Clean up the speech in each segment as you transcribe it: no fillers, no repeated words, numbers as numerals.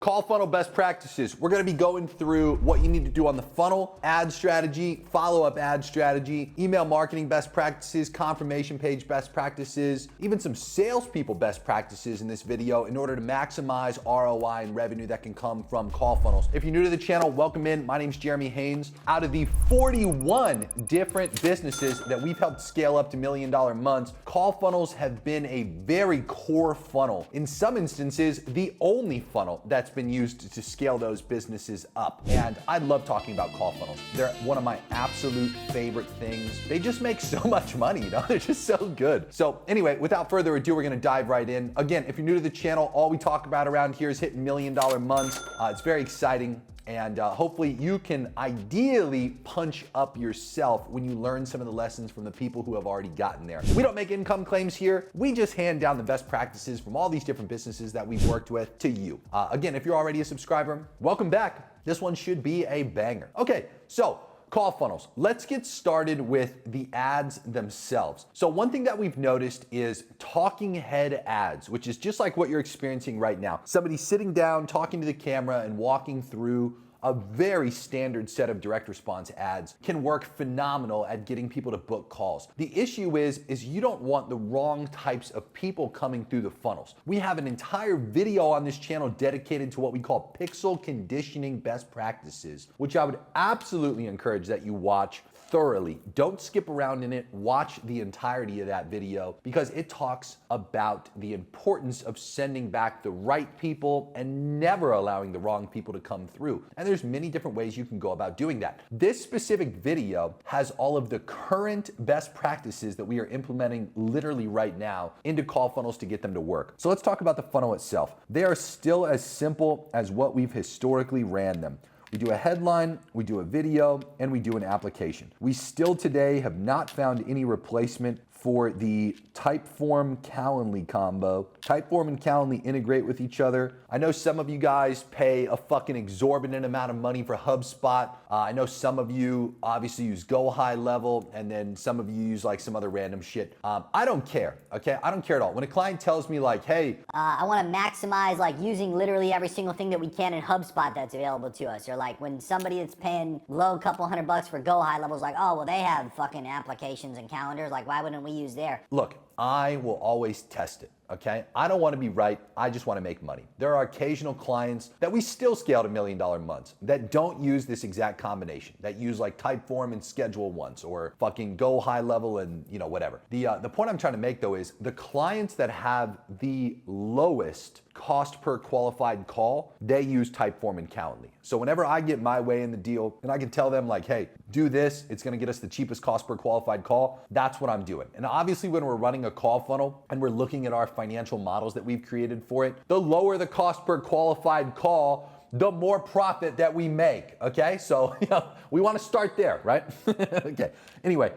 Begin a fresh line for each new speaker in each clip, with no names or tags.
Call funnel best practices. We're gonna be going through what you need to do on the funnel, ad strategy, follow-up ad strategy, email marketing best practices, confirmation page best practices, even some salespeople best practices in this video in order to maximize ROI and revenue that can come from call funnels. If you're new to the channel, welcome in. My name's Jeremy Haynes. Out of the 41 different businesses that we've helped scale up to $1 million months, call funnels have been a very core funnel. In some instances, the only funnel that's been used to scale those businesses up. And I love talking about call funnels. They're one of my absolute favorite things. They just make so much money, you know? They're just so good. So anyway, without further ado, we're gonna dive right in. Again, if you're new to the channel, all we talk about around here is hitting $1 million months. It's very exciting. And hopefully you can ideally punch up yourself when you learn some of the lessons from the people who have already gotten there. We don't make income claims here. We just hand down the best practices from all these different businesses that we've worked with to you. Again, if you're already a subscriber, welcome back. This one should be a banger. Okay, so call funnels. Let's get started with the ads themselves. So one thing that we've noticed is talking head ads, which is just like what you're experiencing right now. Somebody sitting down, talking to the camera and walking through a very standard set of direct response ads can work phenomenal at getting people to book calls. The issue is you don't want the wrong types of people coming through the funnels. We have an entire video on this channel dedicated to what we call pixel conditioning best practices, which I would absolutely encourage that you watch thoroughly. Don't skip around in it. Watch the entirety of that video because it talks about the importance of sending back the right people and never allowing the wrong people to come through. And there's many different ways you can go about doing that. This specific video has all of the current best practices that we are implementing literally right now into call funnels to get them to work. So let's talk about the funnel itself. They are still as simple as what we've historically ran them. We do a headline, we do a video, and we do an application. We still today have not found any replacement for the Typeform Calendly combo. Typeform and Calendly integrate with each other. I know some of you guys pay a fucking exorbitant amount of money for HubSpot. I know some of you obviously use Go High Level, and then some of you use like some other random shit. I don't care, okay? I don't care at all. When a client tells me like, hey,
I want to maximize like using literally every single thing that we can in HubSpot that's available to us, or like when somebody that's paying low couple $100 for Go High Level is like, oh, well, they have fucking applications and calendars, like why wouldn't we use there?
Look, I will always test it, okay? I don't want to be right. I just want to make money. There are occasional clients that we still scale to $1 million months that don't use this exact combination, that use like Typeform and Schedule once, or fucking Go High Level and you know, whatever. The point I'm trying to make though is the clients that have the lowest cost per qualified call, they use Typeform and Calendly. So whenever I get my way in the deal and I can tell them like, hey, do this, it's gonna get us the cheapest cost per qualified call, that's what I'm doing. And obviously when we're running a call funnel and we're looking at our financial models that we've created for it, the lower the cost per qualified call, the more profit that we make, okay? So, you know, we wanna start there, right? Okay, anyway,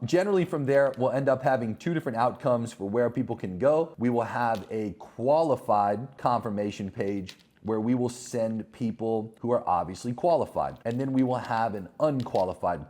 generally from there, we'll end up having two different outcomes for where people can go. We will have a qualified confirmation page where we will send people who are obviously qualified. And then we will have an unqualified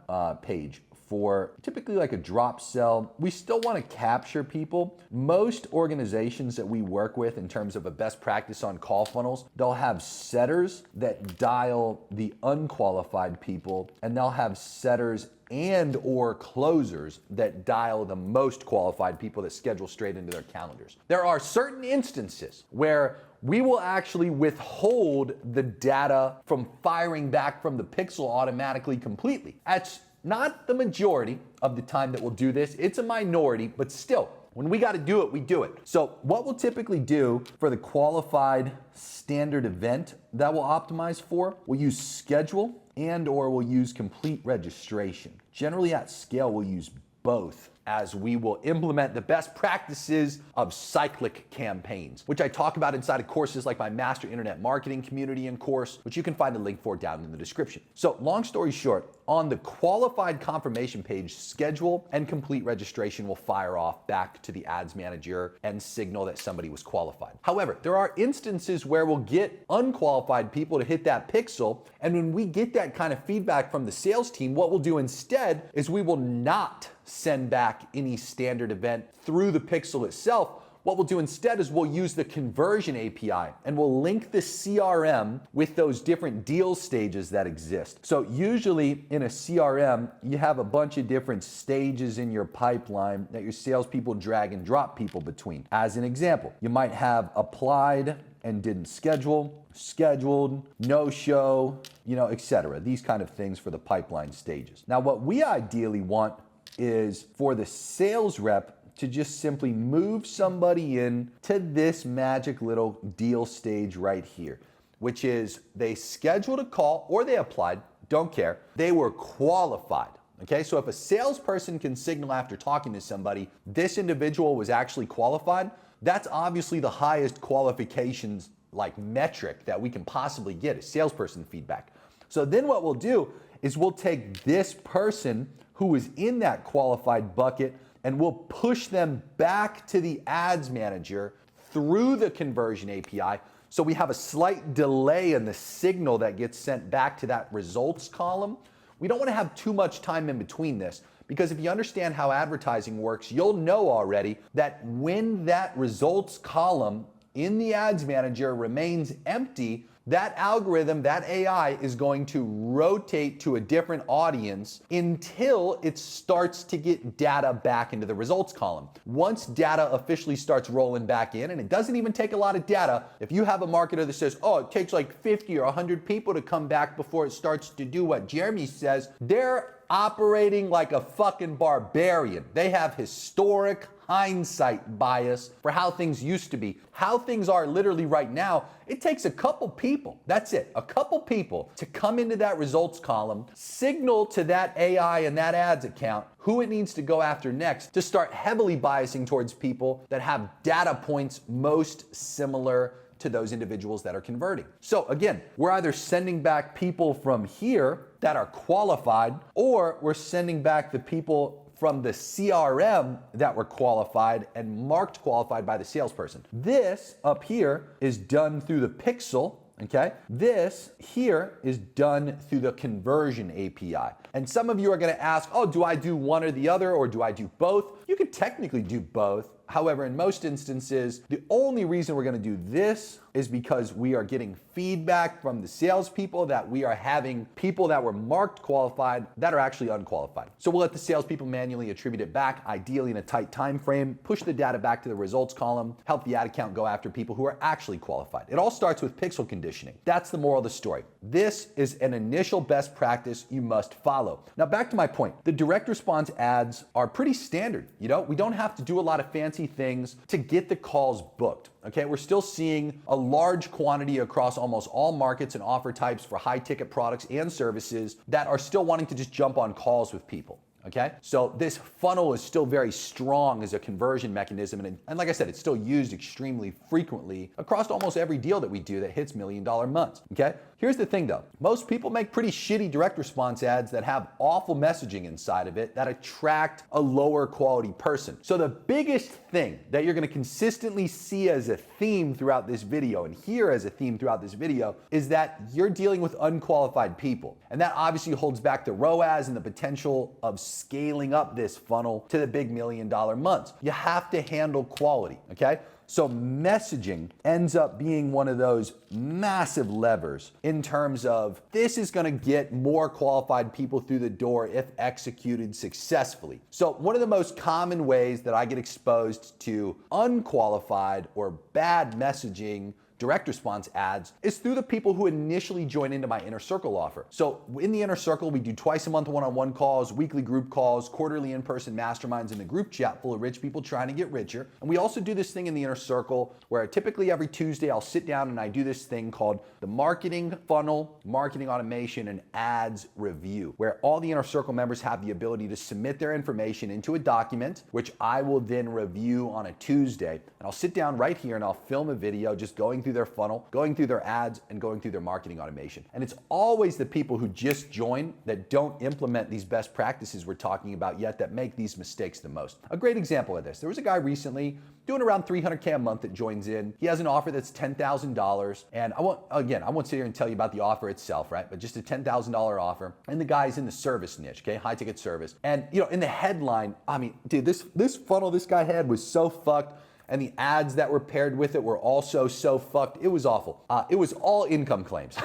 page for typically like a drop sell. We still want to capture people. Most organizations that we work with in terms of a best practice on call funnels, they'll have setters that dial the unqualified people, and they'll have setters and or closers that dial the most qualified people that schedule straight into their calendars. There are certain instances where we will actually withhold the data from firing back from the pixel automatically completely. That's not the majority of the time that we'll do this. It's a minority, but still, when we got to do it, we do it. So what we'll typically do for the qualified standard event that we'll optimize for, we'll use schedule and or we'll use complete registration. Generally at scale, we'll use both as we will implement the best practices of cyclic campaigns, which I talk about inside of courses like my Master Internet Marketing Community and course, which you can find a link for down in the description. So long story short, on the qualified confirmation page, schedule and complete registration will fire off back to the ads manager and signal that somebody was qualified. However, there are instances where we'll get unqualified people to hit that pixel, and when we get that kind of feedback from the sales team, what we'll do instead is we will not send back any standard event through the pixel itself. What we'll do instead is we'll use the conversion API and we'll link the CRM with those different deal stages that exist. So usually in a CRM, you have a bunch of different stages in your pipeline that your salespeople drag and drop people between. As an example, you might have applied and didn't schedule, scheduled, no show, etc. These kind of things for the pipeline stages. Now, what we ideally want is for the sales rep to just simply move somebody in to this magic little deal stage right here, which is they scheduled a call or they applied, don't care, they were qualified. Okay, so if a salesperson can signal after talking to somebody, this individual was actually qualified, that's obviously the highest qualifications metric that we can possibly get is salesperson feedback. So then what we'll do is we'll take this person who was in that qualified bucket and we'll push them back to the ads manager through the conversion API. So we have a slight delay in the signal that gets sent back to that results column. We don't want to have too much time in between this, because if you understand how advertising works, you'll know already that when that results column in the ads manager remains empty, that algorithm, that AI is going to rotate to a different audience until it starts to get data back into the results column. Once data officially starts rolling back in, and it doesn't even take a lot of data, if you have a marketer that says, oh, it takes like 50 or 100 people to come back before it starts to do what Jeremy says, they're operating like a fucking barbarian. They have historic hindsight bias for how things used to be. How things are literally right now, it takes a couple people, that's it, a couple people to come into that results column, signal to that AI and that ads account who it needs to go after next to start heavily biasing towards people that have data points most similar to those individuals that are converting. So again, we're either sending back people from here that are qualified, or we're sending back the people from the CRM that were qualified and marked qualified by the salesperson. This up here is done through the pixel. Okay, this here is done through the conversion API. And some of you are going to ask, oh, do I do one or the other, or do I do both? You could technically do both. However, in most instances, the only reason we're going to do this is because we are getting feedback from the salespeople that we are having people that were marked qualified that are actually unqualified. So we'll let the salespeople manually attribute it back, ideally in a tight time frame, push the data back to the results column, help the ad account go after people who are actually qualified. It all starts with pixel conditioning. That's the moral of the story. This is an initial best practice you must follow. Now back to my point. The direct response ads are pretty standard. We don't have to do a lot of fancy things to get the calls booked. Okay, we're still seeing a large quantity across almost all markets and offer types for high ticket products and services that are still wanting to just jump on calls with people. Okay, so this funnel is still very strong as a conversion mechanism, and like I said, it's still used extremely frequently across almost every deal that we do that hits $1 million months. Okay, here's the thing though, most people make pretty shitty direct response ads that have awful messaging inside of it that attract a lower quality person. So the biggest thing that you're going to consistently see as a theme throughout this video and hear as a theme throughout this video is that you're dealing with unqualified people, and that obviously holds back the ROAS and the potential of scaling up this funnel to the big $1 million months. You have to handle quality, okay? So messaging ends up being one of those massive levers in terms of this is going to get more qualified people through the door if executed successfully. So one of the most common ways that I get exposed to unqualified or bad messaging direct response ads is through the people who initially join into my Inner Circle offer. So in the Inner Circle, we do twice a month one-on-one calls, weekly group calls, quarterly in-person masterminds in the group chat full of rich people trying to get richer. And we also do this thing in the Inner Circle where typically every Tuesday I'll sit down and I do this thing called the Marketing Funnel, Marketing Automation, and Ads Review, where all the Inner Circle members have the ability to submit their information into a document, which I will then review on a Tuesday. And I'll sit down right here and I'll film a video just going through their funnel, going through their ads, and going through their marketing automation. And it's always the people who just join that don't implement these best practices we're talking about yet that make these mistakes the most. A great example of this, there was a guy recently doing around $300K a month that joins in. He has an offer that's $10,000. And I won't sit here and tell you about the offer itself, right? But just a $10,000 offer. And the guy's in the service niche, okay? High ticket service. And in the headline, I mean, dude, this funnel this guy had was so fucked. and the ads that were paired with it were also so fucked. It was awful. It was all income claims.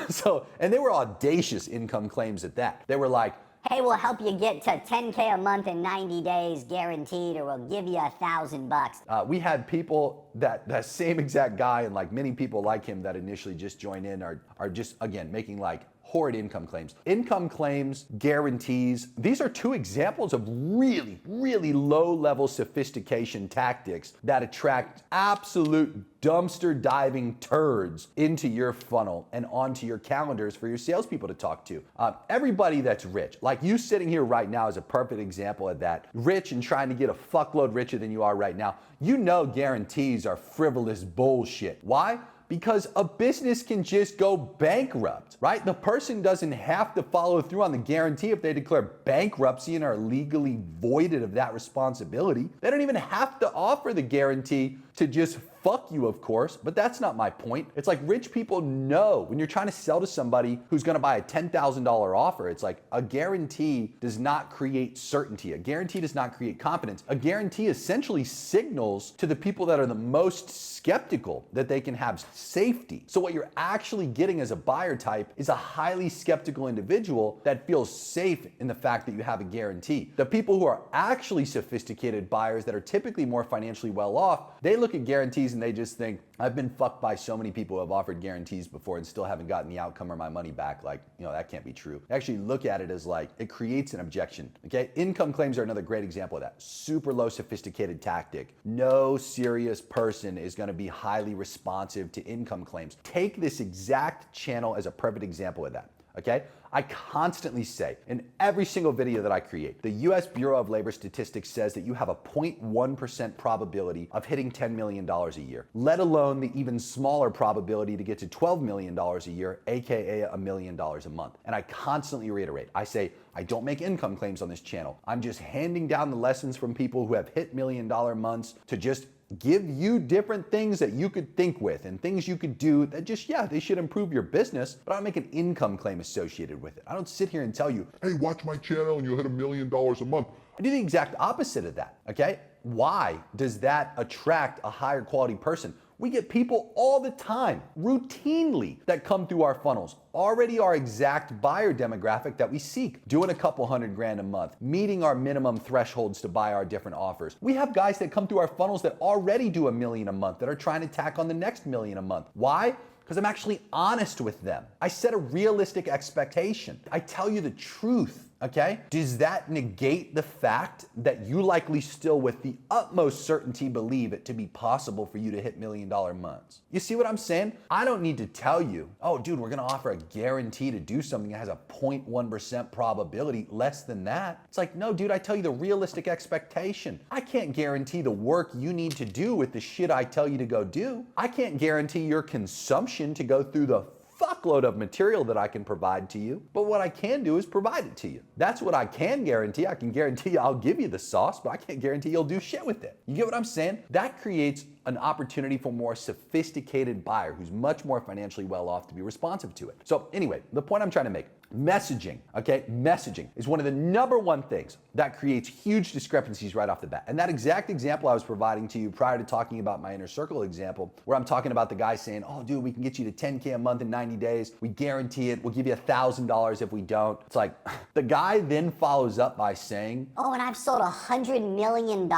And they were audacious income claims at that. They were like,
hey, we'll help you get to 10K a month in 90 days guaranteed, or we'll give you $1,000.
We had people that same exact guy and like many people like him that initially just joined in are just, again, making like horrid income claims. Income claims, guarantees, these are two examples of really, really low-level sophistication tactics that attract absolute dumpster diving turds into your funnel and onto your calendars for your salespeople to talk to. Everybody that's rich, like you sitting here right now is a perfect example of that. Rich and trying to get a fuckload richer than you are right now. You know guarantees are frivolous bullshit. Why? Because a business can just go bankrupt, right? The person doesn't have to follow through on the guarantee if they declare bankruptcy and are legally voided of that responsibility. They don't even have to offer the guarantee to just fuck you, of course, but that's not my point. It's like rich people know when you're trying to sell to somebody who's gonna buy a $10,000 offer, it's like a guarantee does not create certainty. A guarantee does not create confidence. A guarantee essentially signals to the people that are the most skeptical that they can have safety. So what you're actually getting as a buyer type is a highly skeptical individual that feels safe in the fact that you have a guarantee. The people who are actually sophisticated buyers that are typically more financially well off, they look at guarantees and they just think, I've been fucked by so many people who have offered guarantees before and still haven't gotten the outcome or my money back. Like, that can't be true. Actually look at it as like, it creates an objection, okay? Income claims are another great example of that. Super low sophisticated tactic. No serious person is gonna be highly responsive to income claims. Take this exact channel as a perfect example of that, okay? I constantly say in every single video that I create, the US Bureau of Labor Statistics says that you have a 0.1% probability of hitting $10 million a year, let alone the even smaller probability to get to $12 million a year, AKA $1 million a month. And I constantly reiterate, I say, I don't make income claims on this channel. I'm just handing down the lessons from people who have hit $1 million months to just give you different things that you could think with and things you could do that just, yeah, they should improve your business, but I don't make an income claim associated with it. I don't sit here and tell you,
hey, watch my channel and you'll hit $1 million a month.
I do the exact opposite of that, okay? Why does that attract a higher quality person? We get people all the time, routinely, that come through our funnels, already our exact buyer demographic that we seek, doing a couple $100,000 a month, meeting our minimum thresholds to buy our different offers. We have guys that come through our funnels that already do $1 million a month, that are trying to tack on the next $1 million a month. Why? Because I'm actually honest with them. I set a realistic expectation. I tell you the truth. Okay? Does that negate the fact that you likely still with the utmost certainty believe it to be possible for you to hit $1 million months? You see what I'm saying? I don't need to tell you, oh dude, we're gonna offer a guarantee to do something that has a 0.1% probability, less than that. It's like, no dude, I tell you the realistic expectation. I can't guarantee the work you need to do with the shit I tell you to go do. I can't guarantee your consumption to go through the fuckload of material that I can provide to you, but what I can do is provide it to you. That's what I can guarantee. I can guarantee I'll give you the sauce, but I can't guarantee you'll do shit with it. You get what I'm saying? That creates an opportunity for a more sophisticated buyer who's much more financially well off to be responsive to it. So anyway, the point I'm trying to make, messaging, okay? Messaging is one of the #1 things that creates huge discrepancies right off the bat. And that exact example I was providing to you prior to talking about my inner circle example, where I'm talking about the guy saying, oh dude, we can get you to 10K a month in 90 days. We guarantee it. We'll give you $1,000 if we don't. It's like, the guy then follows up by saying,
oh, and I've sold $100 million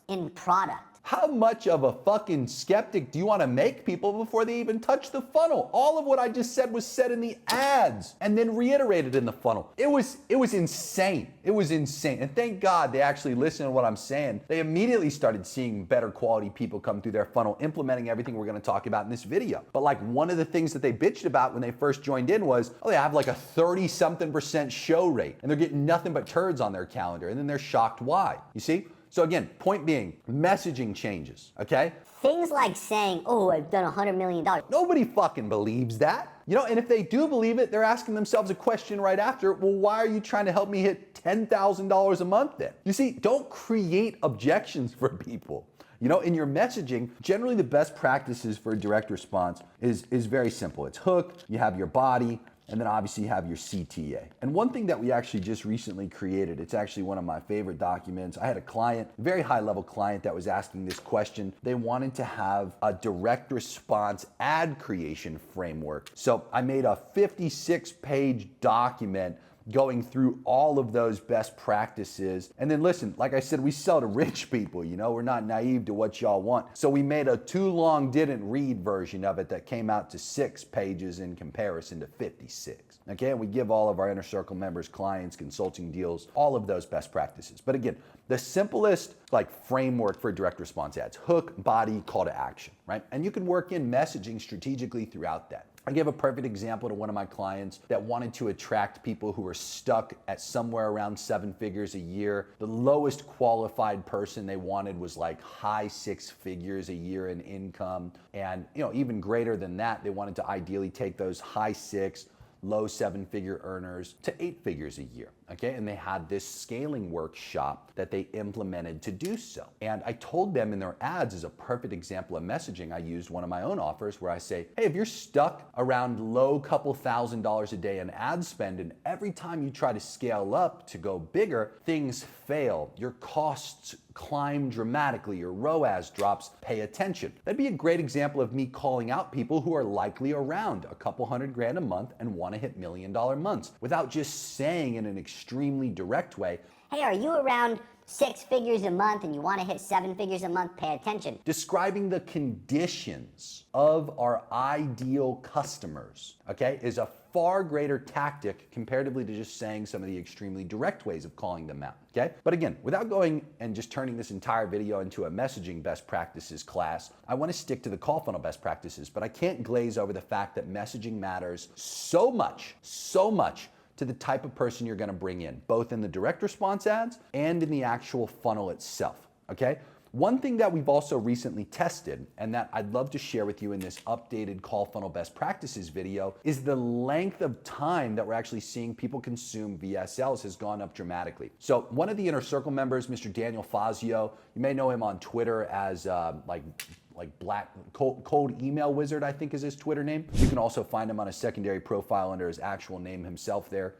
in product.
how much of a fucking skeptic do you want to make people before they even touch the funnel? All of what I just said was said in the ads and then reiterated in the funnel. It was insane. It was insane. And thank God they actually listened to what I'm saying. They immediately started seeing better quality people come through their funnel, implementing everything we're going to talk about in this video. But like one of the things that they bitched about when they first joined in was, oh, they have like a 30-something% show rate and they're getting nothing but turds on their calendar. And then they're shocked why. You see? So again, point being, messaging changes, okay?
Things like saying, oh, I've done $100 million.
Nobody fucking believes that. And if they do believe it, they're asking themselves a question right after, well, why are you trying to help me hit $10,000 a month then? You see, don't create objections for people. In your messaging, generally the best practices for a direct response is very simple. It's hook, you have your body, And then obviously you have your CTA. And one thing that we actually just recently created, it's actually one of my favorite documents. I had a client, very high level client, that was asking this question. They wanted to have a direct response ad creation framework. So I made a 56-page document going through all of those best practices. And then listen, like I said, we sell to rich people, you know, we're not naive to what y'all want. So we made a too long didn't read version of it that came out to 6 pages in comparison to 56. Okay, and we give all of our inner circle members, clients, consulting deals, all of those best practices. But again, the simplest framework for direct response ads: hook, body, call to action, right? And you can work in messaging strategically throughout that. I gave a perfect example to one of my clients that wanted to attract people who were stuck at somewhere around 7 figures a year. The lowest qualified person they wanted was like high 6 figures a year in income. And even greater than that, they wanted to ideally take those high 6, low 7-figure earners to 8 figures a year, okay? And they had this scaling workshop that they implemented to do so. And I told them in their ads, as a perfect example of messaging, I used one of my own offers where I say, hey, if you're stuck around low couple $1,000s a day in ad spend, and every time you try to scale up to go bigger, things fail, your costs climb dramatically, your ROAS drops, pay attention. That'd be a great example of me calling out people who are likely around a couple $100,000 a month and want to hit $1 million months, without just saying in an extremely direct way,
hey, are you around 6 figures a month and you want to hit 7 figures a month? Pay attention.
Describing the conditions of our ideal customers, okay, is a far greater tactic comparatively to just saying some of the extremely direct ways of calling them out, okay? But again, without going and just turning this entire video into a messaging best practices class, I want to stick to the call funnel best practices, but I can't glaze over the fact that messaging matters so much to the type of person you're going to bring in, both in the direct response ads and in the actual funnel itself, okay? One thing that we've also recently tested, and that I'd love to share with you in this updated call funnel best practices video, is the length of time that we're actually seeing people consume VSLs has gone up dramatically. So one of the inner circle members, Mr. Daniel Fazio, you may know him on Twitter as Black Cold Email Wizard, I think is his Twitter name. You can also find him on a secondary profile under his actual name himself there.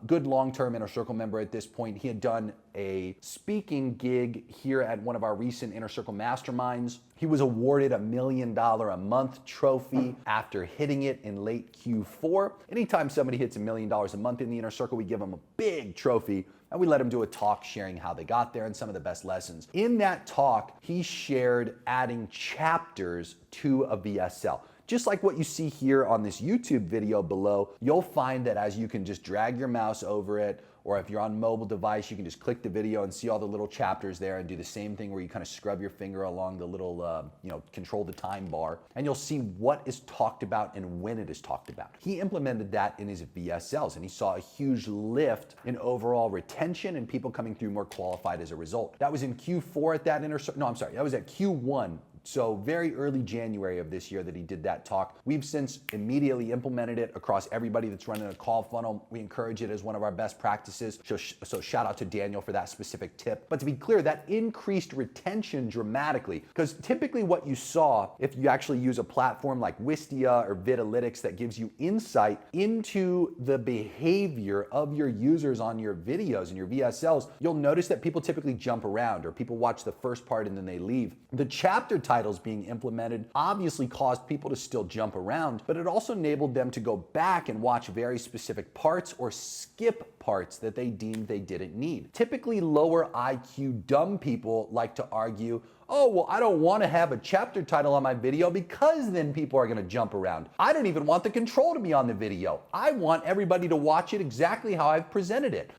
Good long-term inner circle member at this point. He had done a speaking gig here at one of our recent inner circle masterminds. He was awarded $1 million a month trophy after hitting it in late Q4. Anytime somebody hits $1 million a month in the inner circle, we give them a big trophy, and we let him do a talk sharing how they got there and some of the best lessons. In that talk, he shared adding chapters to a VSL. Just like what you see here on this YouTube video below, you'll find that as you can just drag your mouse over it, or if you're on mobile device, you can just click the video and see all the little chapters there, and do the same thing where you kind of scrub your finger along the little, control the time bar, and you'll see what is talked about and when it is talked about. He implemented that in his VSLs, and he saw a huge lift in overall retention and people coming through more qualified as a result. That was in Q4 at that that was at Q1. So very early January of this year that he did that talk. We've since immediately implemented it across everybody that's running a call funnel. We encourage it as one of our best practices. So shout out to Daniel for that specific tip. But to be clear, that increased retention dramatically, because typically what you saw, if you actually use a platform like Wistia or Vitalytics that gives you insight into the behavior of your users on your videos and your VSLs, you'll notice that people typically jump around, or people watch the first part and then they leave. The chapter titles being implemented obviously caused people to still jump around, but it also enabled them to go back and watch very specific parts or skip parts that they deemed they didn't need. Typically lower IQ dumb people like to argue, oh, well, I don't want to have a chapter title on my video because then people are going to jump around. I don't even want the control to be on the video. I want everybody to watch it exactly how I've presented it.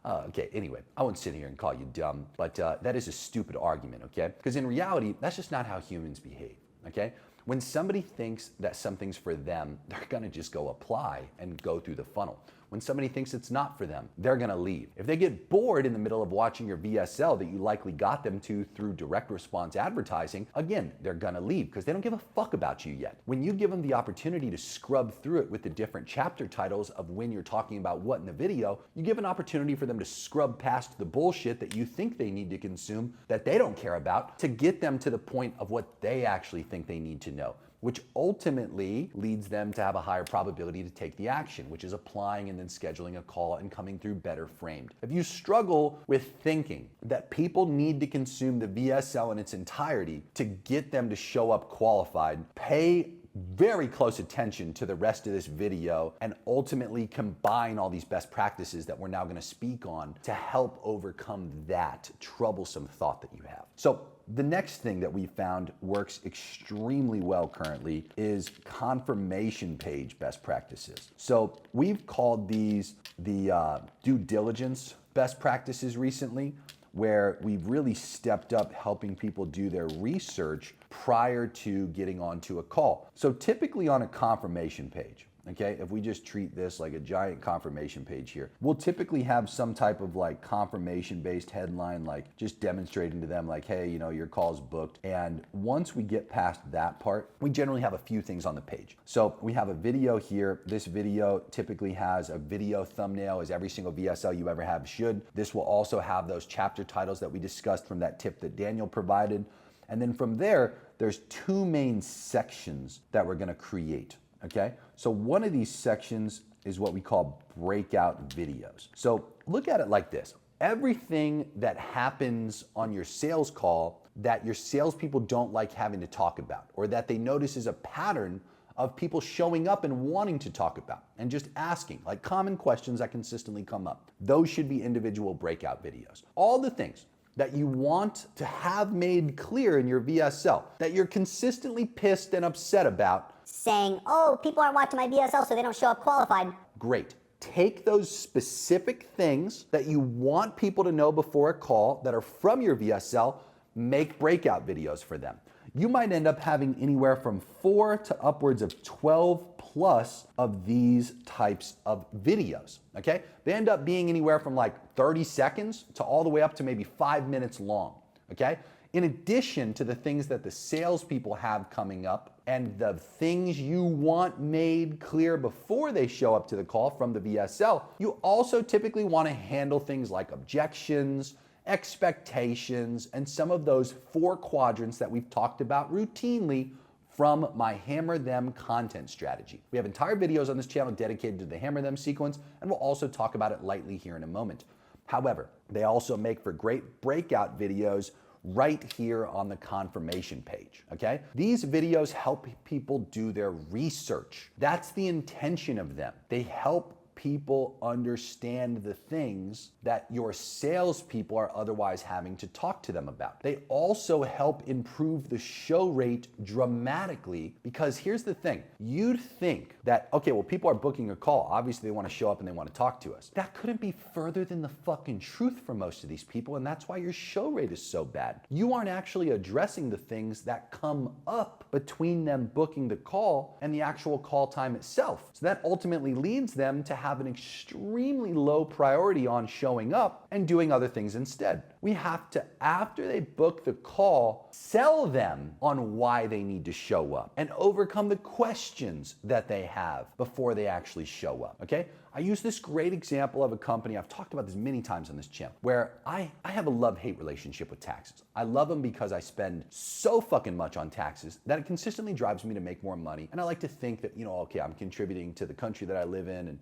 Okay, anyway, I won't sit here and call you dumb, but that is a stupid argument, okay? Because in reality, that's just not how humans behave, okay? When somebody thinks that something's for them, they're gonna just go apply and go through the funnel. When somebody thinks it's not for them, they're gonna leave. If they get bored in the middle of watching your VSL that you likely got them to through direct response advertising, again, they're gonna leave because they don't give a fuck about you yet. When you give them the opportunity to scrub through it with the different chapter titles of when you're talking about what in the video, you give an opportunity for them to scrub past the bullshit that you think they need to consume that they don't care about to get them to the point of what they actually think they need to know, which ultimately leads them to have a higher probability to take the action, which is applying and then scheduling a call and coming through better framed. If you struggle with thinking that people need to consume the VSL in its entirety to get them to show up qualified, pay very close attention to the rest of this video and ultimately combine all these best practices that we're now going to speak on to help overcome that troublesome thought that you have. So the next thing that we found works extremely well currently is confirmation page best practices. So we've called these the due diligence best practices recently, where we've really stepped up helping people do their research prior to getting onto a call. So typically on a confirmation page, okay, if we just treat this like a giant confirmation page here, we'll typically have some type of like confirmation based headline, like just demonstrating to them like, hey, you know, your call's booked. And once we get past that part, we generally have a few things on the page. So we have a video here. This video typically has a video thumbnail, as every single VSL you ever have should. This will also have those chapter titles that we discussed from that tip that Daniel provided. And then from there, there's two main sections that we're gonna create. Okay, so one of these sections is what we call breakout videos. So look at it like this. Everything that happens on your sales call that your salespeople don't like having to talk about, or that they notice is a pattern of people showing up and wanting to talk about and just asking, like common questions that consistently come up. Those should be individual breakout videos. All the things that you want to have made clear in your VSL that you're consistently pissed and upset about,
saying, oh, people aren't watching my VSL so they don't show up qualified.
great. Take those specific things that you want people to know before a call that are from your VSL, make breakout videos for them. You might end up having anywhere from 4 to upwards of 12 plus of these types of videos, okay? They end up being anywhere from like 30 seconds to all the way up to maybe 5 minutes long, okay? In addition to the things that the salespeople have coming up and the things you want made clear before they show up to the call from the VSL, you also typically want to handle things like objections, expectations, and some of those 4 quadrants that we've talked about routinely from my Hammer Them content strategy. We have entire videos on this channel dedicated to the Hammer Them sequence, and we'll also talk about it lightly here in a moment. However, they also make for great breakout videos right here on the confirmation page, okay? These videos help people do their research. That's the intention of them. They help people understand the things that your salespeople are otherwise having to talk to them about. They also help improve the show rate dramatically, because here's the thing. You'd think that, okay, well, people are booking a call. Obviously, they want to show up and they want to talk to us. That couldn't be further than the fucking truth for most of these people, and that's why your show rate is so bad. You aren't actually addressing the things that come up between them booking the call and the actual call time itself. So that ultimately leads them to have an extremely low priority on showing up and doing other things instead. We have to, after they book the call, sell them on why they need to show up and overcome the questions that they have before they actually show up, okay? I use this great example of a company, I've talked about this many times on this channel, where I have a love-hate relationship with taxes. I love them because I spend so fucking much on taxes that it consistently drives me to make more money. And I like to think that, okay, I'm contributing to the country that I live in. And,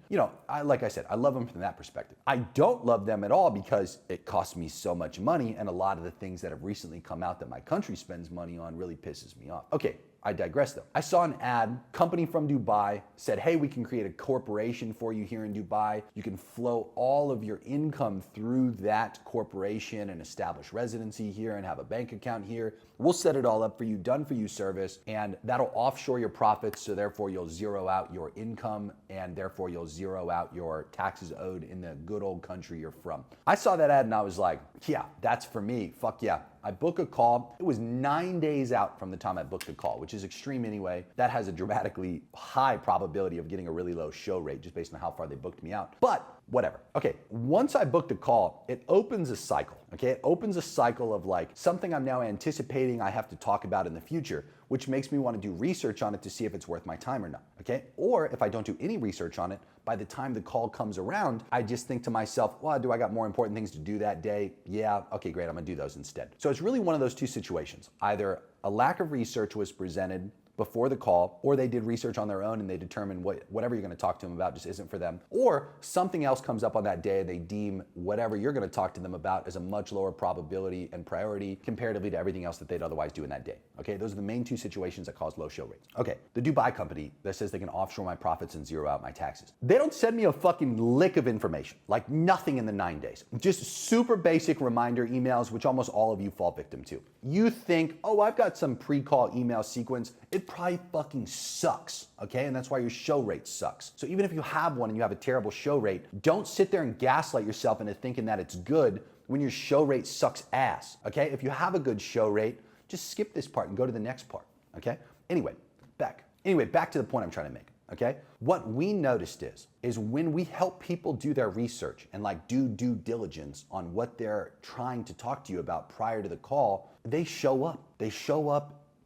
like I said, I love them from that perspective. I don't love them at all because it costs me so much money, and a lot of the things that have recently come out that my country spends money on really pisses me off. Okay, I digress though. I saw an ad, company from Dubai said, hey, we can create a corporation for you here in Dubai. You can flow all of your income through that corporation and establish residency here and have a bank account here. We'll set it all up for you, done for you service, and that'll offshore your profits, so therefore you'll zero out your income and therefore you'll zero out your taxes owed in the good old country you're from. I saw that ad and I was like, yeah, that's for me, fuck yeah. I book a call. It was 9 days out from the time I booked the call, which is extreme anyway. That has a dramatically high probability of getting a really low show rate just based on how far they booked me out. But whatever. Okay, once I booked a call, it opens a cycle, okay? It opens a cycle of like something I'm now anticipating I have to talk about in the future, which makes me want to do research on it to see if it's worth my time or not, okay? Or if I don't do any research on it, by the time the call comes around, I just think to myself, well, do I got more important things to do that day? Yeah, okay, great, I'm gonna do those instead. So it's really one of those two situations. Either a lack of research was presented before the call, or they did research on their own and they determine whatever you're going to talk to them about just isn't for them, or something else comes up on that day and they deem whatever you're going to talk to them about as a much lower probability and priority comparatively to everything else that they'd otherwise do in that day. Okay, those are the main two situations that cause low show rates. Okay, the Dubai company that says they can offshore my profits and zero out my taxes. They don't send me a fucking lick of information, like nothing in the 9 days. Just super basic reminder emails, which almost all of you fall victim to. You think, oh, I've got some pre-call email sequence. It probably fucking sucks, okay? And that's why your show rate sucks. So even if you have one and you have a terrible show rate, don't sit there and gaslight yourself into thinking that it's good when your show rate sucks ass, okay? If you have a good show rate, just skip this part and go to the next part, okay? Anyway, back to the point I'm trying to make, okay? What we noticed is when we help people do their research and like do due diligence on what they're trying to talk to you about prior to the call, they show up.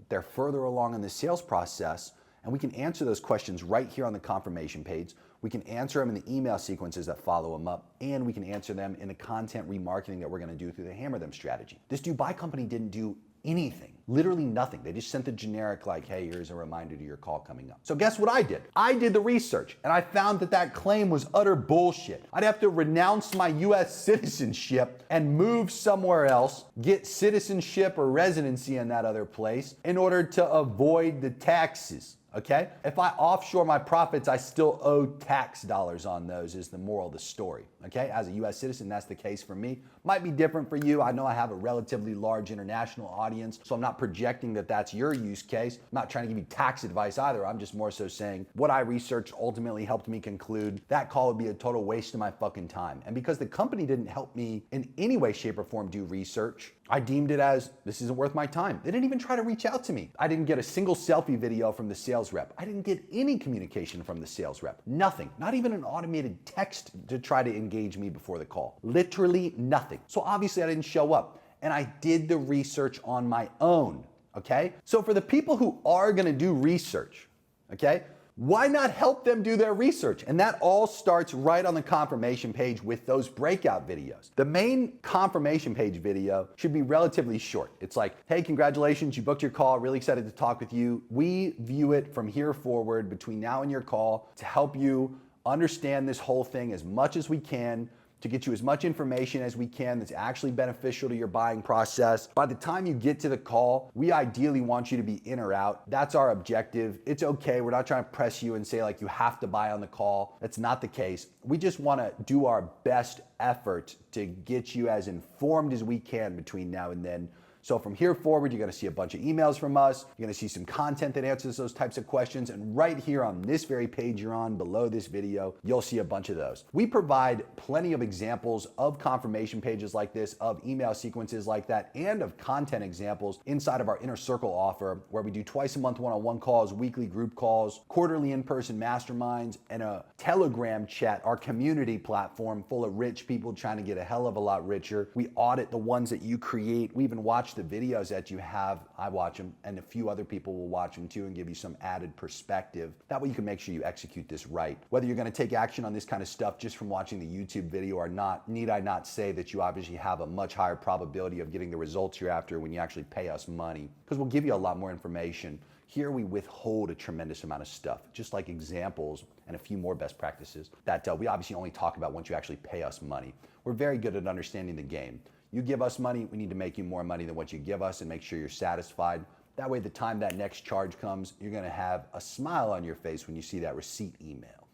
They're further along in the sales process, and we can answer those questions right here on the confirmation page. We can answer them in the email sequences that follow them up, and we can answer them in the content remarketing that we're gonna do through the Hammer Them strategy. This Dubai company didn't do anything, literally nothing. They just sent the generic like, hey, here's a reminder to your call coming up. So guess what I did? I did the research and I found that claim was utter bullshit. I'd have to renounce my US citizenship and move somewhere else, get citizenship or residency in that other place in order to avoid the taxes. Okay? If I offshore my profits, I still owe tax dollars on those is the moral of the story. Okay? As a US citizen, that's the case for me. Might be different for you. I know I have a relatively large international audience, so I'm not projecting that that's your use case. I'm not trying to give you tax advice either. I'm just more so saying what I researched ultimately helped me conclude that call would be a total waste of my fucking time. And because the company didn't help me in any way, shape, or form do research, I deemed it as this isn't worth my time. They didn't even try to reach out to me. I didn't get a single selfie video from the sales rep. I didn't get any communication from the sales rep. Nothing. Not even an automated text to try to engage me before the call. Literally nothing. So obviously I didn't show up. And I did the research on my own. Okay? So for the people who are gonna do research, okay, why not help them do their research? And that all starts right on the confirmation page with those breakout videos. The main confirmation page video should be relatively short. It's like, hey, congratulations, you booked your call, really excited to talk with you. We view it from here forward between now and your call to help you understand this whole thing as much as we can, to get you as much information as we can that's actually beneficial to your buying process. By the time you get to the call, we ideally want you to be in or out. That's our objective. It's okay. We're not trying to press you and say like you have to buy on the call. That's not the case. We just want to do our best effort to get you as informed as we can between now and then. So from here forward, you're gonna see a bunch of emails from us. You're gonna see some content that answers those types of questions. And right here on this very page you're on below this video, you'll see a bunch of those. We provide plenty of examples of confirmation pages like this, of email sequences like that, and of content examples inside of our Inner Circle offer, where we do twice a month one-on-one calls, weekly group calls, quarterly in-person masterminds, and a Telegram chat, our community platform full of rich people trying to get a hell of a lot richer. We audit the ones that you create. We even watch the videos that you have. I watch them, and a few other people will watch them too and give you some added perspective. That way you can make sure you execute this right. Whether you're gonna take action on this kind of stuff just from watching the YouTube video or not, need I not say that you obviously have a much higher probability of getting the results you're after when you actually pay us money, because we'll give you a lot more information. Here we withhold a tremendous amount of stuff, just like examples and a few more best practices that we obviously only talk about once you actually pay us money. We're very good at understanding the game. You give us money, we need to make you more money than what you give us and make sure you're satisfied. That way, the time that next charge comes, you're gonna have a smile on your face when you see that receipt email.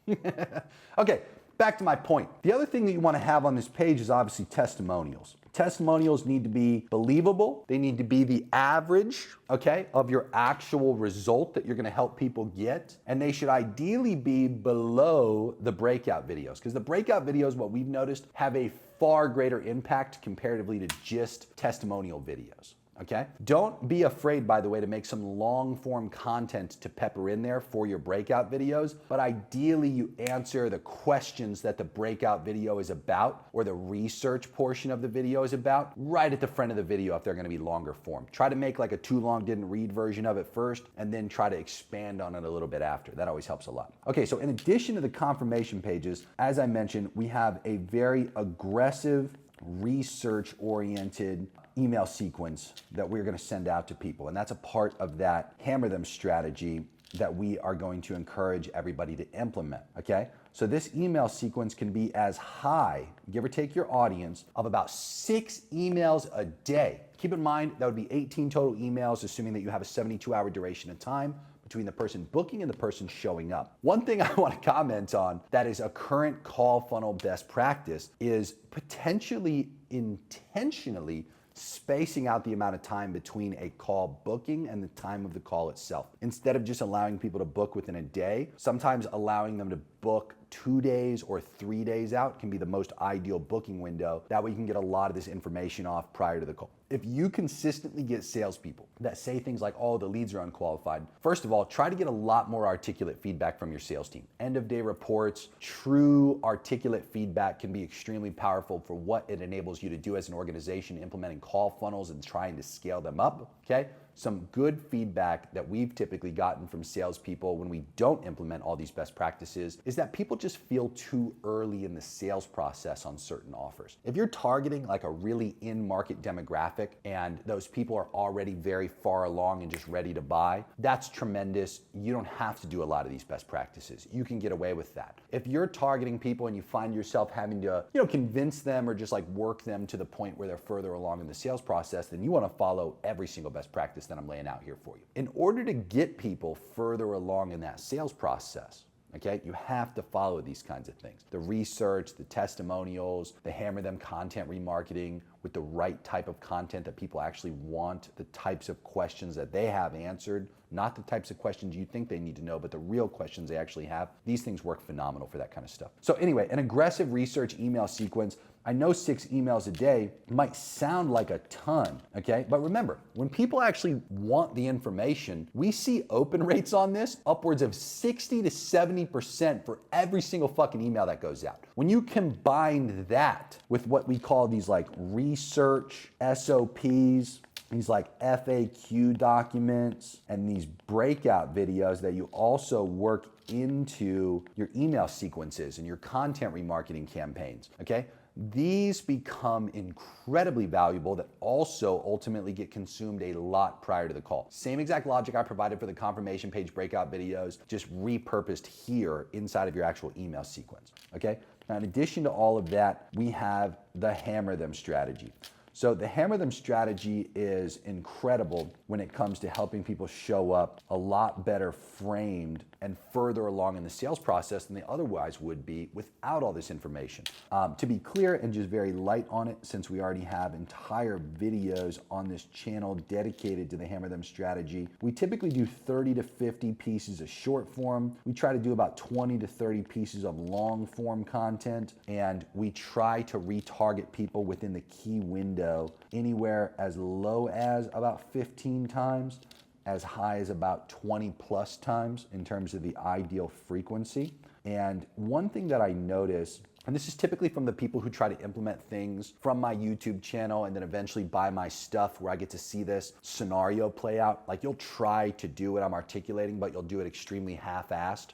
Okay, back to my point. The other thing that you wanna have on this page is obviously testimonials. Testimonials need to be believable. They need to be the average, okay, of your actual result that you're gonna help people get. And they should ideally be below the breakout videos, because the breakout videos, what we've noticed, have a far greater impact comparatively to just testimonial videos. Okay? Don't be afraid, by the way, to make some long form content to pepper in there for your breakout videos, but ideally you answer the questions that the breakout video is about, or the research portion of the video is about, right at the front of the video if they're gonna be longer form. Try to make like a too long didn't read version of it first, and then try to expand on it a little bit after. That always helps a lot. Okay, so in addition to the confirmation pages, as I mentioned, we have a very aggressive research-oriented email sequence that we're going to send out to people. And that's a part of that hammer them strategy that we are going to encourage everybody to implement, okay? So this email sequence can be as high, give or take your audience, of about 6 emails a day. Keep in mind, that would be 18 total emails, assuming that you have a 72-hour duration of time between the person booking and the person showing up. One thing I want to comment on that is a current call funnel best practice is potentially intentionally spacing out the amount of time between a call booking and the time of the call itself. Instead of just allowing people to book within a day, sometimes allowing them to book 2 days or 3 days out can be the most ideal booking window. That way you can get a lot of this information off prior to the call. If you consistently get salespeople that say things like, oh, the leads are unqualified, first of all, try to get a lot more articulate feedback from your sales team. End of day reports, true articulate feedback can be extremely powerful for what it enables you to do as an organization, implementing call funnels and trying to scale them up, okay? Some good feedback that we've typically gotten from salespeople when we don't implement all these best practices is that people just feel too early in the sales process on certain offers. If you're targeting like a really in-market demographic and those people are already very far along and just ready to buy, that's tremendous. You don't have to do a lot of these best practices. You can get away with that. If you're targeting people and you find yourself having to, convince them or just like work them to the point where they're further along in the sales process, then you want to follow every single best practice that I'm laying out here for you. In order to get people further along in that sales process, okay, you have to follow these kinds of things. The research, the testimonials, the hammer them content remarketing with the right type of content that people actually want, the types of questions that they have answered, not the types of questions you think they need to know, but the real questions they actually have. These things work phenomenal for that kind of stuff. So anyway, an aggressive research email sequence. I know 6 emails a day might sound like a ton, okay? But remember, when people actually want the information, we see open rates on this upwards of 60 to 70% for every single fucking email that goes out. When you combine that with what we call these like research SOPs, these like FAQ documents, and these breakout videos that you also work into your email sequences and your content remarketing campaigns, okay? These become incredibly valuable that also ultimately get consumed a lot prior to the call. Same exact logic I provided for the confirmation page breakout videos, just repurposed here inside of your actual email sequence, okay? Now, in addition to all of that, we have the hammer them strategy. So the hammer them strategy is incredible when it comes to helping people show up a lot better framed and further along in the sales process than they otherwise would be without all this information. To be clear and just very light on it, since we already have entire videos on this channel dedicated to the hammer them strategy, we typically do 30 to 50 pieces of short form. We try to do about 20 to 30 pieces of long form content, and we try to retarget people within the key window anywhere as low as about 15 times, as high as about 20 plus times in terms of the ideal frequency. And one thing that I notice, and this is typically from the people who try to implement things from my YouTube channel and then eventually buy my stuff, where I get to see this scenario play out. Like, you'll try to do what I'm articulating, but you'll do it extremely half-assed.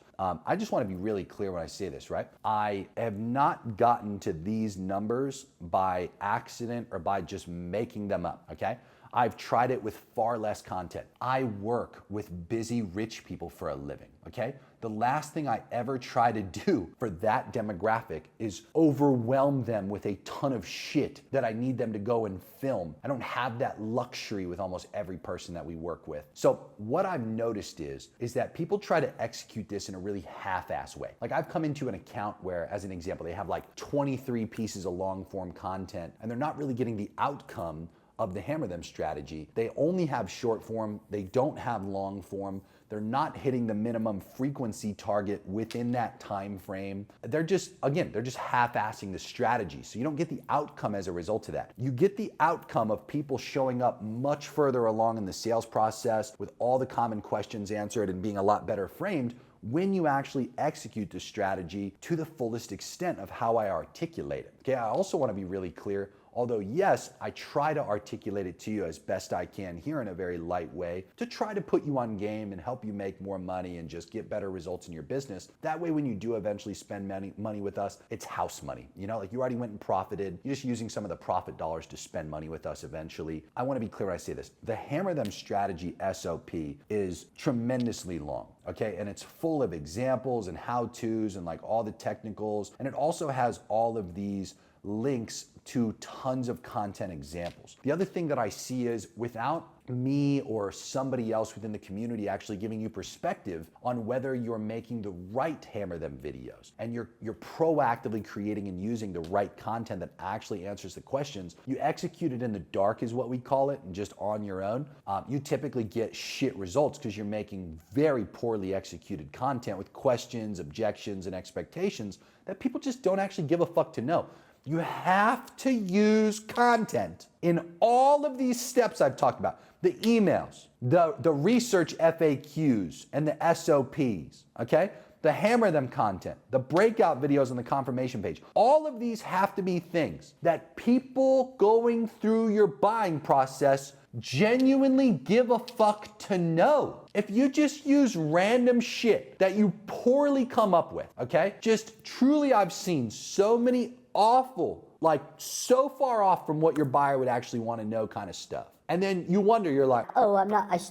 I just want to be really clear when I say this, right? I have not gotten to these numbers by accident or by just making them up, okay? I've tried it with far less content. I work with busy rich people for a living, okay? The last thing I ever try to do for that demographic is overwhelm them with a ton of shit that I need them to go and film. I don't have that luxury with almost every person that we work with. So what I've noticed is that people try to execute this in a really half-ass way. Like, I've come into an account where, as an example, they have like 23 pieces of long form content and they're not really getting the outcome of the hammer them strategy. They only have short form, they don't have long form, they're not hitting the minimum frequency target within that time frame. They're just half-assing the strategy. So you don't get the outcome as a result of that. You get the outcome of people showing up much further along in the sales process with all the common questions answered and being a lot better framed when you actually execute the strategy to the fullest extent of how I articulate it. Okay, I also want to be really clear Although yes, I try to articulate it to you as best I can here in a very light way to try to put you on game and help you make more money and just get better results in your business. That way, when you do eventually spend money with us, it's house money. You know, like you already went and profited. You're just using some of the profit dollars to spend money with us eventually. I want to be clear when I say this. The Hammer Them Strategy SOP is tremendously long, okay? And it's full of examples and how-tos and like all the technicals. And it also has all of these links to tons of content examples. The other thing that I see is without me or somebody else within the community actually giving you perspective on whether you're making the right Hammer Them videos and you're proactively creating and using the right content that actually answers the questions, you execute it in the dark is what we call it, and just on your own, you typically get shit results because you're making very poorly executed content with questions, objections, and expectations that people just don't actually give a fuck to know. You have to use content in all of these steps I've talked about. The emails, the research FAQs, and the SOPs, okay? The Hammer Them content, the breakout videos on the confirmation page. All of these have to be things that people going through your buying process genuinely give a fuck to know. If you just use random shit that you poorly come up with, okay? Just truly, I've seen so many awful, like so far off from what your buyer would actually want to know kind of stuff. And then you wonder, you're like,
oh,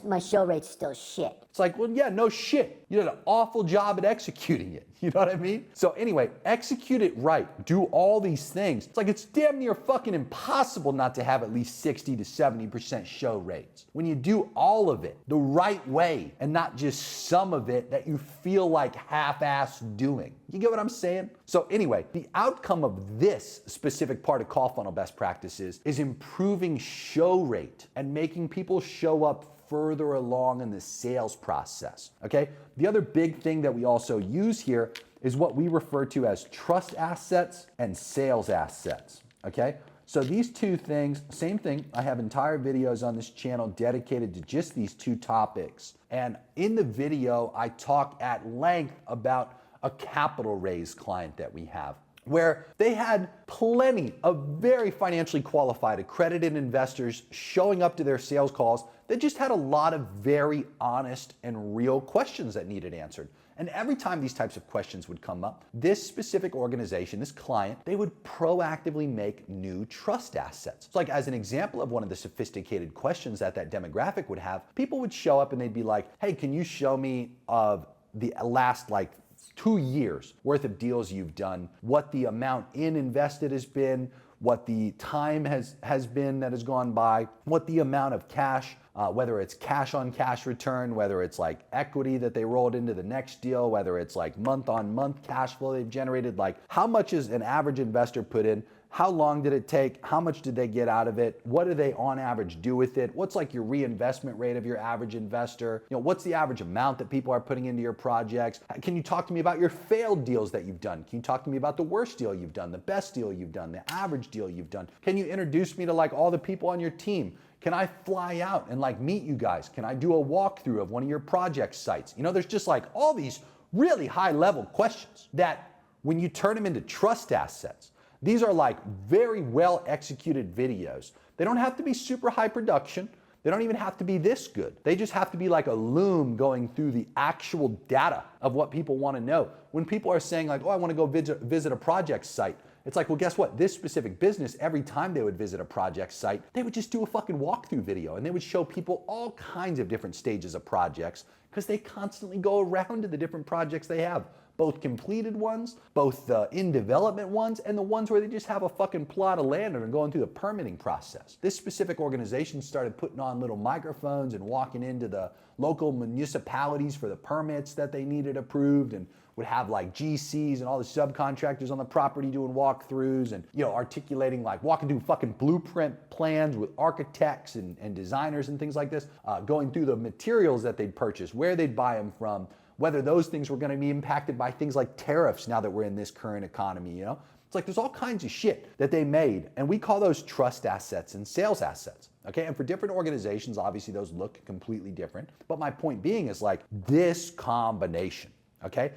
my show rate's still shit.
It's like, well, yeah, no shit. You did an awful job at executing it. You know what I mean? So anyway, execute it right. Do all these things. It's like it's damn near fucking impossible not to have at least 60 to 70% show rates. When you do all of it the right way and not just some of it that you feel like half-ass doing. You get what I'm saying? So anyway, the outcome of this specific part of call funnel best practices is improving show rate and making people show up further along in the sales process, okay? The other big thing that we also use here is what we refer to as trust assets and sales assets, okay? So these two things, same thing, I have entire videos on this channel dedicated to just these two topics. And in the video, I talk at length about a capital raise client that we have, where they had plenty of very financially qualified, accredited investors showing up to their sales calls that just had a lot of very honest and real questions that needed answered. And every time these types of questions would come up, this specific organization, this client, they would proactively make new trust assets. So like as an example of one of the sophisticated questions that that demographic would have, people would show up and they'd be like, hey, can you show me of the last like 2 years worth of deals you've done, what the amount invested has been, what the time has been that has gone by, what the amount of cash, whether it's cash on cash return, whether it's like equity that they rolled into the next deal, whether it's like month on month cash flow they've generated, like how much is an average investor put in? How long did it take? How much did they get out of it? What do they on average do with it? What's like your reinvestment rate of your average investor? You know, what's the average amount that people are putting into your projects? Can you talk to me about your failed deals that you've done? Can you talk to me about the worst deal you've done, the best deal you've done, the average deal you've done? Can you introduce me to like all the people on your team? Can I fly out and like meet you guys? Can I do a walkthrough of one of your project sites? You know, there's just like all these really high level questions that when you turn them into trust assets, these are like very well executed videos. They don't have to be super high production. They don't even have to be this good. They just have to be like a loom going through the actual data of what people want to know. When people are saying like, oh, I want to go visit a project site, it's like, well, guess what? This specific business, every time they would visit a project site, they would just do a fucking walkthrough video and they would show people all kinds of different stages of projects because they constantly go around to the different projects they have. Both completed ones, both the in development ones, and the ones where they just have a fucking plot of land and are going through the permitting process. This specific organization started putting on little microphones and walking into the local municipalities for the permits that they needed approved, and would have like GCs and all the subcontractors on the property doing walkthroughs and, you know, articulating like walking through fucking blueprint plans with architects and designers and things like this, going through the materials that they'd purchase, where they'd buy them from, whether those things were going to be impacted by things like tariffs now that we're in this current economy, you know? It's like there's all kinds of shit that they made, and we call those trust assets and sales assets, okay? And for different organizations, obviously those look completely different, but my point being is like this combination, okay?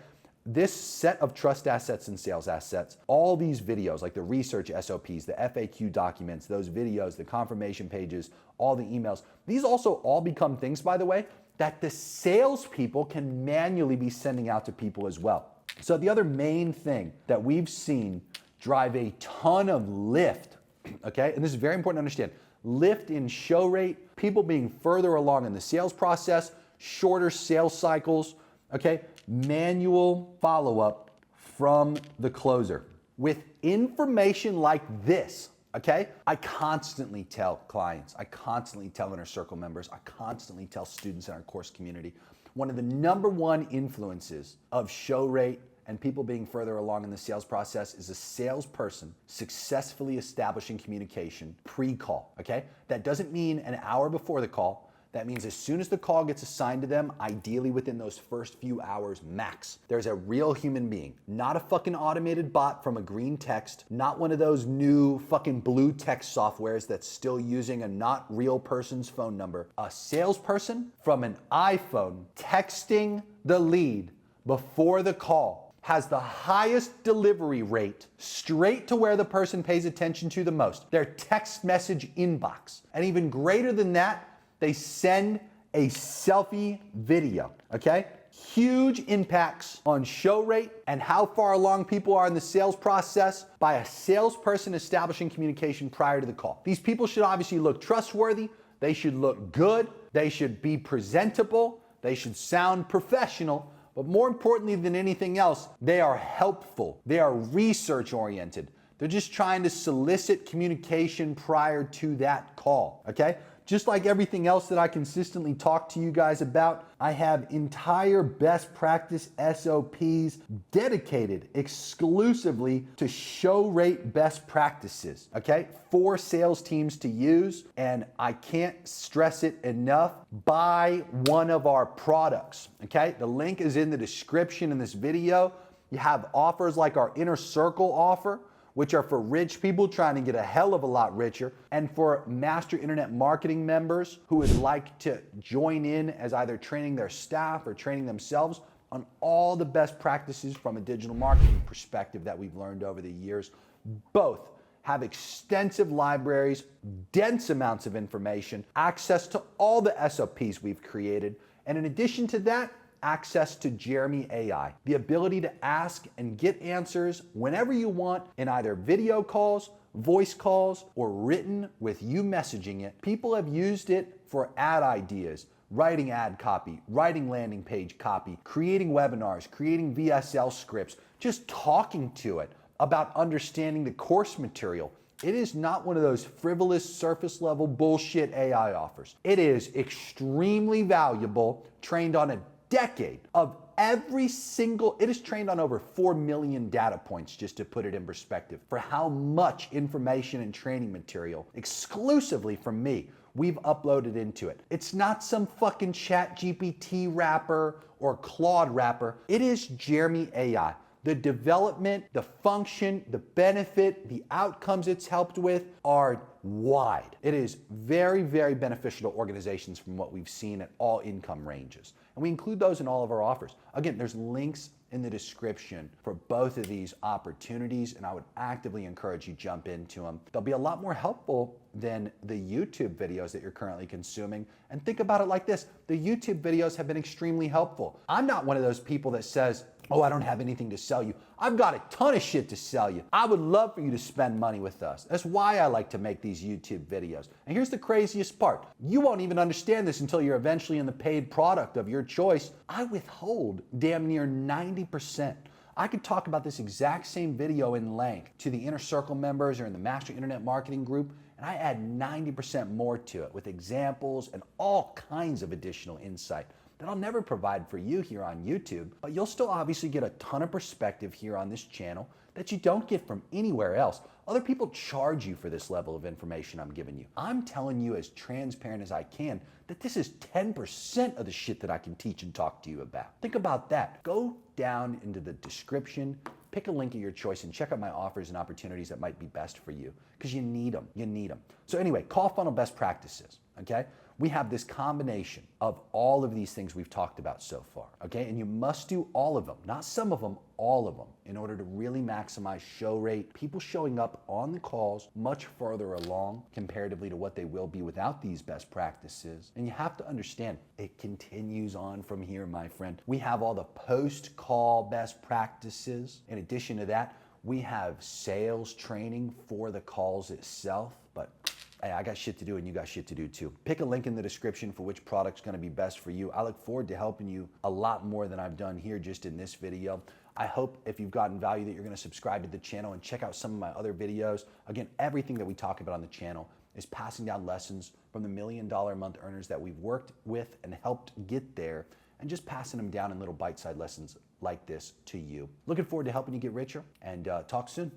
This set of trust assets and sales assets, all these videos, like the research SOPs, the FAQ documents, those videos, the confirmation pages, all the emails, these also all become things, by the way, that the salespeople can manually be sending out to people as well. So the other main thing that we've seen drive a ton of lift, okay, and this is very important to understand, lift in show rate, people being further along in the sales process, shorter sales cycles, okay, manual follow-up from the closer. With information like this, okay, I constantly tell clients, I constantly tell Inner Circle members, I constantly tell students in our course community, one of the number one influences of show rate and people being further along in the sales process is a salesperson successfully establishing communication pre-call, okay? That doesn't mean an hour before the call. That means as soon as the call gets assigned to them, ideally within those first few hours max, there's a real human being, not a fucking automated bot from a green text, not one of those new fucking blue text softwares that's still using a not real person's phone number. A salesperson from an iPhone texting the lead before the call has the highest delivery rate straight to where the person pays attention to the most, their text message inbox. And even greater than that, they send a selfie video, okay? Huge impacts on show rate and how far along people are in the sales process by a salesperson establishing communication prior to the call. These people should obviously look trustworthy, they should look good, they should be presentable, they should sound professional, but more importantly than anything else, they are helpful, they are research oriented. They're just trying to solicit communication prior to that call, okay? Just like everything else that I consistently talk to you guys about, I have entire best practice SOPs dedicated exclusively to show rate best practices, okay? For sales teams to use, and I can't stress it enough, buy one of our products, okay? The link is in the description in this video. You have offers like our Inner Circle offer, which are for rich people trying to get a hell of a lot richer, and for Master Internet Marketing members who would like to join in as either training their staff or training themselves on all the best practices from a digital marketing perspective that we've learned over the years. Both have extensive libraries, dense amounts of information, access to all the SOPs we've created, and in addition to that, access to Jeremy AI, the ability to ask and get answers whenever you want in either video calls, voice calls, or written with you messaging it. People have used it for ad ideas, writing ad copy, writing landing page copy, creating webinars, creating VSL scripts, just talking to it about understanding the course material. It is not one of those frivolous surface level bullshit AI offers. It is extremely valuable, trained on a decade of every single, it is trained on over 4 million data points, just to put it in perspective, for how much information and training material exclusively from me we've uploaded into it. It's not some fucking ChatGPT wrapper or Claude wrapper. It is Jeremy AI. The development, the function, the benefit, the outcomes it's helped with are wide. It is very, very beneficial to organizations from what we've seen at all income ranges. And we include those in all of our offers. Again, there's links in the description for both of these opportunities, and I would actively encourage you jump into them. They'll be a lot more helpful than the YouTube videos that you're currently consuming. And think about it like this, the YouTube videos have been extremely helpful. I'm not one of those people that says, oh, I don't have anything to sell you. I've got a ton of shit to sell you. I would love for you to spend money with us. That's why I like to make these YouTube videos. And here's the craziest part. You won't even understand this until you're eventually in the paid product of your choice. I withhold damn near 90%. I could talk about this exact same video in length to the Inner Circle members or in the Master Internet Marketing group, and I add 90% more to it with examples and all kinds of additional insight that I'll never provide for you here on YouTube, but you'll still obviously get a ton of perspective here on this channel that you don't get from anywhere else. Other people charge you for this level of information I'm giving you. I'm telling you as transparent as I can that this is 10% of the shit that I can teach and talk to you about. Think about that. Go down into the description, pick a link of your choice, and check out my offers and opportunities that might be best for you, because you need them. You need them. So anyway, call funnel best practices, okay? We have this combination of all of these things we've talked about so far, okay? And you must do all of them, not some of them, all of them, in order to really maximize show rate. People showing up on the calls much further along comparatively to what they will be without these best practices. And you have to understand, it continues on from here, my friend. We have all the post-call best practices. In addition to that, we have sales training for the calls itself, but hey, I got shit to do and you got shit to do too. Pick a link in the description for which product's gonna be best for you. I look forward to helping you a lot more than I've done here just in this video. I hope if you've gotten value that you're gonna subscribe to the channel and check out some of my other videos. Again, everything that we talk about on the channel is passing down lessons from the $1 million a month earners that we've worked with and helped get there, and just passing them down in little bite-sized lessons like this to you. Looking forward to helping you get richer, and talk soon.